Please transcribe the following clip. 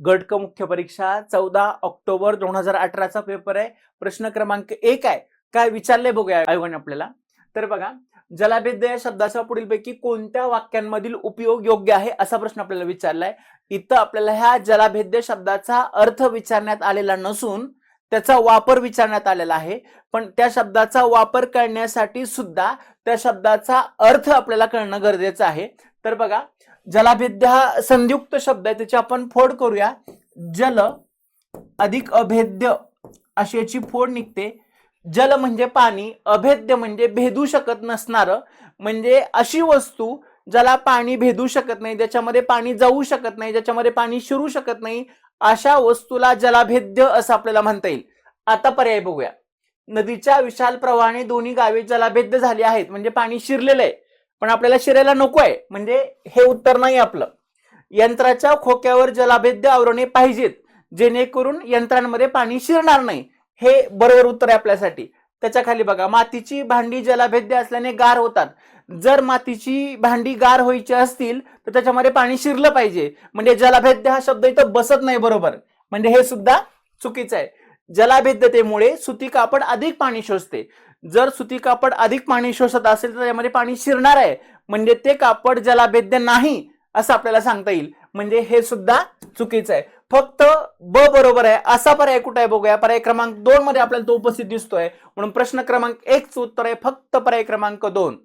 गट क मुख्य परीक्षा 14 ऑक्टोबर 2018 चा पेपर आहे. प्रश्न क्रमांक 1 आहे. काय विचारले बघूया आयोगाने आपल्याला. तर बघा, जलभेद्य या शब्दाचा पुढीलपैकी कोणत्या वाक्यांमधील उपयोग योग्य आहे असा प्रश्न आपल्याला विचारलाय. इथं आपल्याला ह्या जलभेद्य शब्दाचा अर्थ विचारण्यात आलेला नसून त्याचा वापर विचारण्यात आलेला आहे. पण त्या शब्दाचा वापर करण्यासाठी सुद्धा त्या शब्दाचा अर्थ आपल्याला कळणं गरजेचं आहे. तर बघा, जलभेद्य हा संयुक्त शब्द आहे, त्याची आपण फोड करूया. जल अधिक अभेद्य अशी याची फोड निघते. जल म्हणजे पाणी, अभेद्य म्हणजे भेदू शकत नसणार, म्हणजे अशी वस्तू ज्याला पाणी भेदू शकत नाही, ज्याच्यामध्ये पाणी जाऊ शकत नाही, ज्याच्यामध्ये पाणी शिरू शकत नाही, अशा वस्तूला जलभेद्य असं आपल्याला म्हणता येईल. आता पर्याय बघूया. नदीच्या विशाल प्रवाहाने दोन्ही गावे जलभेद्य झाली आहेत, म्हणजे पाणी शिरलेलं आहे, पण आपल्याला शिरायला नको आहे, म्हणजे हे उत्तर नाही आपलं. यंत्राच्या खोक्यावर जलभेद्य आवरणे पाहिजेत जेणेकरून यंत्रांमध्ये पाणी शिरणार नाही, हे बरोबर उत्तर आहे आपल्यासाठी. त्याच्या खाली बघा, मातीची भांडी जलभेद्य असल्याने गार होतात. जर मातीची भांडी गार व्हायची असतील तर त्याच्यामध्ये पाणी शिरलं पाहिजे, म्हणजे जलभेद्य हा शब्द इथं बसत नाही बरोबर, म्हणजे हे सुद्धा चुकीचं आहे. जलभेद्यतेमुळे सुती कापड अधिक पाणी शोषते. जर सुती कापड अधिक पाणी शोषत असेल तर त्यामध्ये पाणी शिरणार आहे, म्हणजे ते कापड जलभेद्य नाही असं आपल्याला सांगता येईल, म्हणजे हे सुद्धा चुकीचं आहे. फक्त ब बरोबर आहे असा पर्याय कुठे आहे बघूया. पर्याय क्रमांक 2 मध्ये आपल्याला तो उपस्थित दिसतोय, म्हणून प्रश्न क्रमांक 1 चं उत्तर आहे फक्त पर्याय क्रमांक 2.